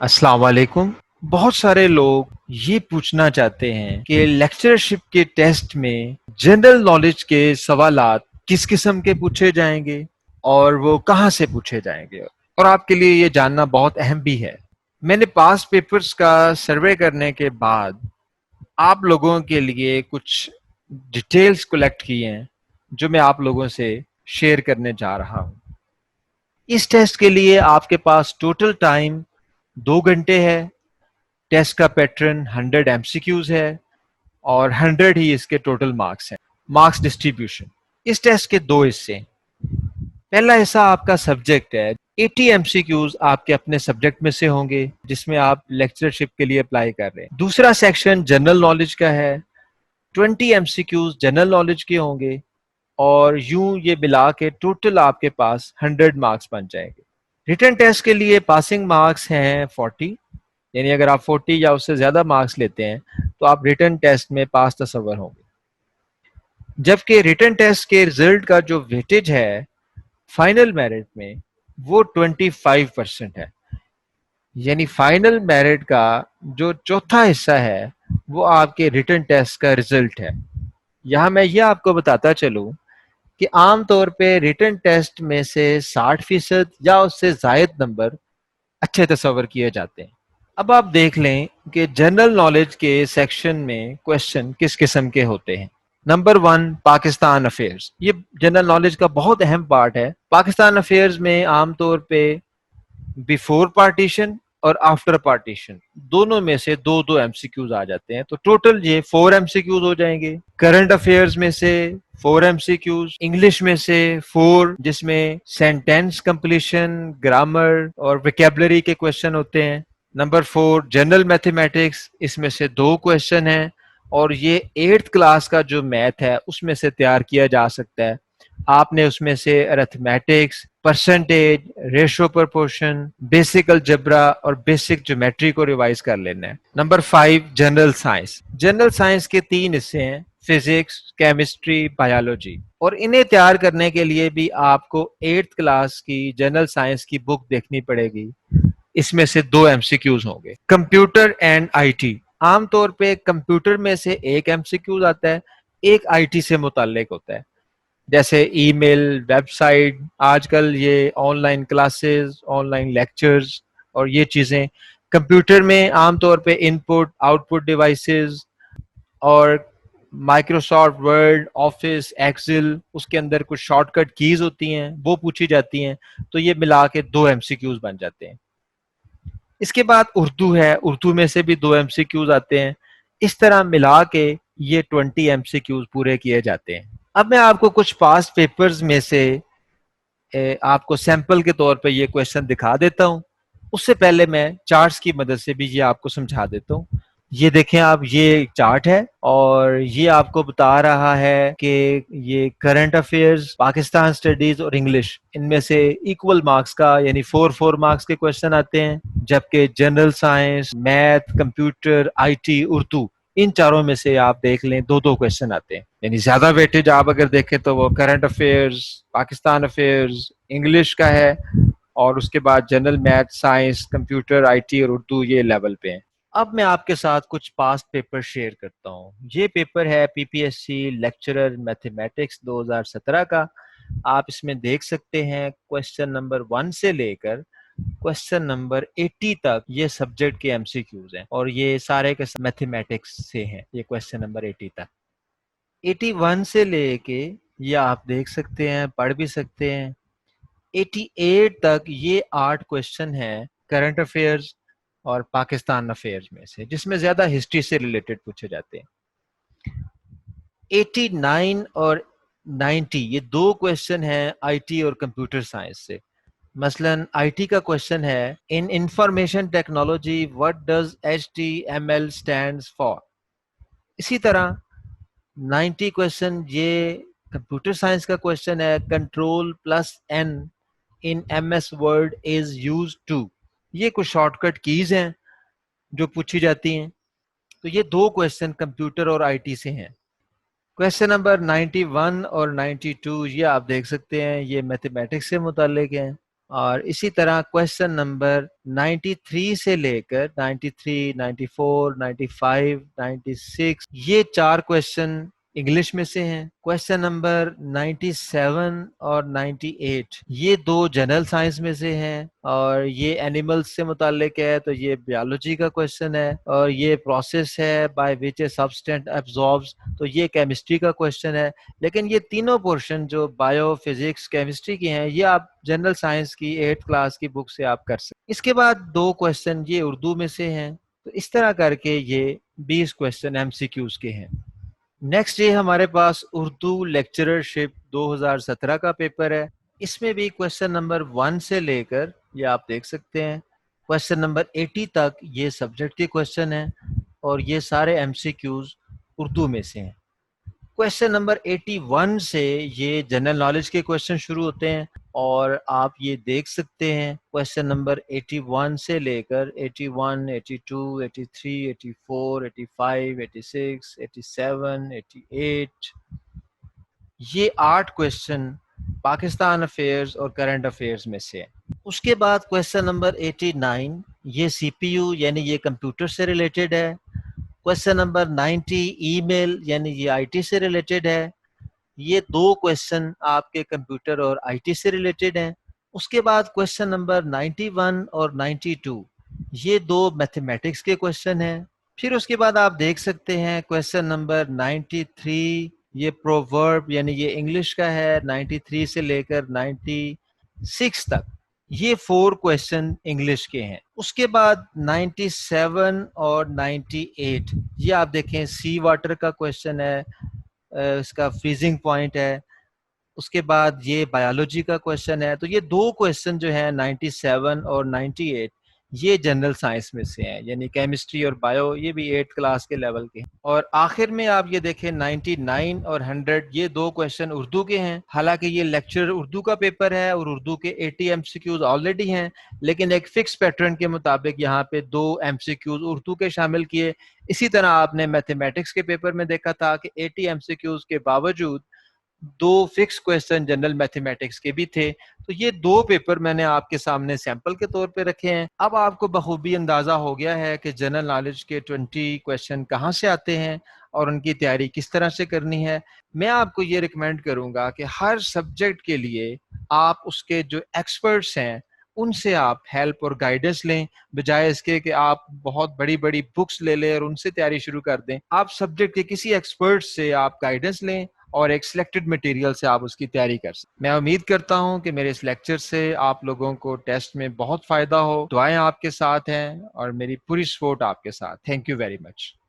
السلام علیکم۔ بہت سارے لوگ یہ پوچھنا چاہتے ہیں کہ لیکچرشپ کے ٹیسٹ میں جنرل نالج کے سوالات کس قسم کے پوچھے جائیں گے اور وہ کہاں سے پوچھے جائیں گے، اور آپ کے لیے یہ جاننا بہت اہم بھی ہے۔ میں نے پاس پیپرز کا سروے کرنے کے بعد آپ لوگوں کے لیے کچھ ڈیٹیلز کلیکٹ کی ہیں جو میں آپ لوگوں سے شیئر کرنے جا رہا ہوں۔ اس ٹیسٹ کے لیے آپ کے پاس ٹوٹل ٹائم 2 گھنٹے ہے۔ ٹیسٹ کا پیٹرن 100 ایم سی کیوز ہے اور 100 ہی اس کے ٹوٹل مارکس ہیں۔ مارکس ڈسٹریبیوشن، اس ٹیسٹ کے دو حصے ہیں۔ پہلا حصہ آپ کا سبجیکٹ ہے۔ 80 ایم سی کیوز آپ کے اپنے سبجیکٹ میں سے ہوں گے جس میں آپ لیکچرشپ کے لیے اپلائی کر رہے ہیں۔ دوسرا سیکشن جنرل نالج کا ہے۔ 20 M C Qs general knowledge کے ہوں گے اور یوں یہ ملا کے ٹوٹل آپ کے پاس 100 مارکس بن جائیں گے۔ ریٹن ٹیسٹ کے لیے پاسنگ مارکس ہیں 40، یعنی اگر آپ 40 یا اس سے زیادہ مارکس لیتے ہیں تو آپ ریٹن ٹیسٹ میں پاس تصور ہوں گے، جبکہ ریٹن ٹیسٹ کے رزلٹ کا جو ویٹیج ہے فائنل میرٹ میں وہ 25% ہے، یعنی فائنل میرٹ کا جو چوتھا حصہ ہے وہ آپ کے ریٹن ٹیسٹ کا رزلٹ ہے۔ یہاں میں یہ آپ کو بتاتا چلوں کہ عام طور پہ ریٹن ٹیسٹ میں سے 60% یا اس سے زائد نمبر اچھے تصور کیے جاتے ہیں۔ اب آپ دیکھ لیں کہ جنرل نالج کے سیکشن میں کوشچن کس قسم کے ہوتے ہیں۔ Number 1، Pakistan affairs. یہ جنرل نالج کا بہت اہم پارٹ ہے۔ پاکستان افیئرز میں عام طور پہ بیفور پارٹیشن اور آفٹر پارٹیشن دونوں میں سے دو دو ایم سی کیوز آ جاتے ہیں، تو ٹوٹل یہ 4 ایم سی کیوز ہو جائیں گے۔ کرنٹ افیئرز میں سے 4 ایم سی کیوز، انگلش میں سے 4 جس میں سینٹینس کمپلیشن، گرامر اور ویکیبلری کے کوشچن ہوتے ہیں۔ نمبر 4، جنرل میتھمیٹکس، اس میں سے 2 کوشچن ہیں اور یہ 8th کلاس کا جو میتھ ہے اس میں سے تیار کیا جا سکتا ہے۔ آپ نے اس میں سے arithmetics, percentage, ratio proportion, basic algebra اور بیسک جیومیٹری کو ریوائز کر لینا ہے۔ Number 5، general science. General science کے 3 حصے ہیں، فزکس، کیمسٹری، بایولوجی، اور انہیں تیار کرنے کے لیے بھی آپ کو 8th کلاس کی جنرل سائنس کی بک دیکھنی پڑے گی۔ اس میں سے 2 ایم سی کیوز ہوں گے۔ کمپیوٹر اینڈ آئی ٹی، عام طور پہ کمپیوٹر میں سے 1 ایم سی کیوز آتا ہے، ایک آئی ٹی سے متعلق ہوتا ہے، جیسے ای میل، ویب سائٹ، آج کل یہ on line classes, on line lectures اور یہ چیزیں۔ کمپیوٹر میں عام طور پہ ان پٹ آؤٹ پٹ ڈیوائسز اور مائکروسافٹ ورڈ، آفس، ایکسل، اس کے اندر کچھ شارٹ کٹ کیز ہوتی ہیں وہ پوچھی جاتی ہیں، تو یہ ملا کے 2 ایم سی کیوز بن جاتے ہیں۔ اس کے بعد اردو ہے، اردو میں سے بھی 2 ایم سی کیوز آتے ہیں۔ اس طرح ملا کے یہ 20 ایم سی کیوز پورے کیے جاتے ہیں۔ اب میں آپ کو کچھ پاس پیپرز میں سے آپ کو سیمپل کے طور پہ یہ کویشچن دکھا دیتا ہوں۔ اس سے پہلے میں چارٹس کی مدد سے بھی یہ آپ کو سمجھا دیتا ہوں۔ یہ دیکھیں آپ، یہ ایک چارٹ ہے اور یہ آپ کو بتا رہا ہے کہ یہ کرنٹ افیئرز، پاکستان اسٹڈیز اور انگلش، ان میں سے ایکول مارکس کا یعنی 4 مارکس کے کویشچن آتے ہیں، جبکہ general science, math, computer, I T, Urdu, ان چاروں میں سے آپ دیکھ لیں 2 کویشچن آتے ہیں، یعنی زیادہ ویٹیج آپ اگر دیکھیں تو وہ current affairs, Pakistan affairs, English کا ہے، اور اس کے بعد general math, science, computer, I T اور اردو یہ لیول پہ ہیں۔ اب میں آپ کے ساتھ کچھ پاسٹ پیپر شیئر کرتا ہوں۔ یہ پیپر ہے P P S C lecturer mathematics 2017 کا۔ آپ اس میں دیکھ سکتے ہیں کویشچن نمبر 1 سے لے کر کویشچن نمبر 80 تک یہ سبجیکٹ کے ایم سی کیوز ہیں، اور یہ سارے کے میتھمیٹکس سے ہیں۔ یہ کویشچن نمبر 80 تک، 81 سے لے کے یہ آپ دیکھ سکتے ہیں، پڑھ بھی سکتے ہیں، 88 تک یہ 8 کویشچن ہیں کرنٹ افیئرز اور پاکستان افیئرز میں سے، جس میں زیادہ ہسٹری سے ریلیٹڈ پوچھے جاتے ہیں۔ 89 اور 90 یہ 2 کویشچن ہیں آئی ٹی اور کمپیوٹر سائنس سے۔ مثلا آئی ٹی کا کویشچن ہے، ان information technology what does HTML stands for۔ اسی طرح 90 کویشچن یہ کمپیوٹر سائنس کا کویشچن ہے، control plus N in M S Word is used to. یہ کچھ شارٹ کٹ کیز ہیں جو پوچھی جاتی ہیں، تو یہ 2 کویشچن کمپیوٹر اور آئی ٹی سے ہیں۔ کویشچن نمبر 91 اور 92 یہ آپ دیکھ سکتے ہیں، یہ میتھمیٹکس سے متعلق ہیں۔ اور اسی طرح کوشچن نمبر 93 سے لے کر 93، 94، 95، 96 یہ 4 کوشچن انگلش میں سے ہیں۔ کوشچن نمبر 97 اور 98 یہ 2 جنرل سائنس میں سے ہیں، اور یہ اینیملز سے متعلق ہے تو یہ بیالوجی کا کوشچن ہے، اور یہ پروسیس ہے بائی وچ اے سبسٹینٹ ایبزاربز تو یہ کیمسٹری کا کوشچن ہے۔ لیکن یہ تینوں پورشن جو بایو فزکس کیمسٹری کی ہیں یہ آپ جنرل سائنس کی 8 کلاس کی بک سے آپ کر سکتے۔ اس کے بعد 2 کوشچن یہ اردو میں سے ہیں، تو اس طرح کر کے یہ 20 کوشچن ایم سی کیوز کے ہیں۔ نیکسٹ یہ ہمارے پاس اردو لیکچررشپ 2017 کا پیپر ہے۔ اس میں بھی کوشچن نمبر 1 سے لے کر یہ آپ دیکھ سکتے ہیں کوشچن نمبر 80 تک یہ سبجیکٹ کے کوشچن ہیں، اور یہ سارے ایم سی کیوز اردو میں سے ہیں۔ کوشچن نمبر 81 سے یہ جنرل نالج کے کوشچن شروع ہوتے ہیں، اور آپ یہ دیکھ سکتے ہیں کوشچن نمبر 81 سے لے کر 81، 82، 83، 84، 85، 86، 87، 88 یہ 8 کوشچن پاکستان افیئرز اور کرنٹ افیئرز میں سے ہیں۔ اس کے بعد کوشچن نمبر 89 یہ سی پی یو یعنی یہ کمپیوٹر سے ریلیٹڈ ہے۔ کوشچن نمبر 90 ای میل یعنی یہ آئی ٹی سے ریلیٹڈ ہے۔ یہ 2 کوشچن آپ کے کمپیوٹر اور آئی ٹی سے ریلیٹڈ ہیں۔ اس کے بعد کوشچن نمبر 91 اور 92 یہ 2 میتھمیٹکس کے کوشچن ہیں۔ پھر اس کے بعد آپ دیکھ سکتے ہیں کوشچن نمبر 93 یہ پروورب یعنی یہ انگلش کا ہے، 93 سے لے کر 96 تک یہ 4 کوشچن انگلش کے ہیں۔ اس کے بعد 97 اور 98 یہ آپ دیکھیں سی واٹر کا کوشچن ہے، اس کا فریزنگ پوائنٹ ہے۔ اس کے بعد یہ بایولوجی کا کوشچن ہے۔ تو یہ 2 کوشچن جو ہیں 97 اور 98 یہ جنرل سائنس میں سے ہیں، یعنی کیمسٹری اور بایو یہ بھی 8 کلاس کے لیول کے ہیں۔ اور آخر میں آپ یہ دیکھیں 99 اور 100 یہ 2 کوشچن اردو کے ہیں۔ حالانکہ یہ لیکچر اردو کا پیپر ہے اور اردو کے 80 ایم سی کیوز آلریڈی ہیں، لیکن ایک فکس پیٹرن کے مطابق یہاں پہ 2 ایم سی کیوز اردو کے شامل کیے۔ اسی طرح آپ نے میتھمیٹکس کے پیپر میں دیکھا تھا کہ 80 ایم سی کیوز کے باوجود 2 فکس کویسچن جنرل میتھمیٹکس کے بھی تھے۔ تو یہ 2 پیپر میں نے آپ کے سامنے سیمپل کے طور پہ رکھے ہیں۔ اب آپ کو بخوبی اندازہ ہو گیا ہے کہ جنرل نالج کے 20 کویسچن کہاں سے آتے ہیں اور ان کی تیاری کس طرح سے کرنی ہے۔ میں آپ کو یہ ریکمینڈ کروں گا کہ ہر سبجیکٹ کے لیے آپ اس کے جو ایکسپرٹس ہیں ان سے آپ ہیلپ اور گائیڈنس لیں، بجائے اس کے کہ آپ بہت بڑی بڑی بکس لے لیں اور ان سے تیاری شروع کر دیں۔ آپ سبجیکٹ کے کسی ایکسپرٹ سے آپ گائیڈنس لیں اور ایک سلیکٹڈ مٹیریل سے آپ اس کی تیاری کر سکیں۔ میں امید کرتا ہوں کہ میرے اس لیکچر سے آپ لوگوں کو ٹیسٹ میں بہت فائدہ ہو۔ دعائیں آپ کے ساتھ ہیں اور میری پوری سپورٹ آپ کے ساتھ۔ Thank you very much.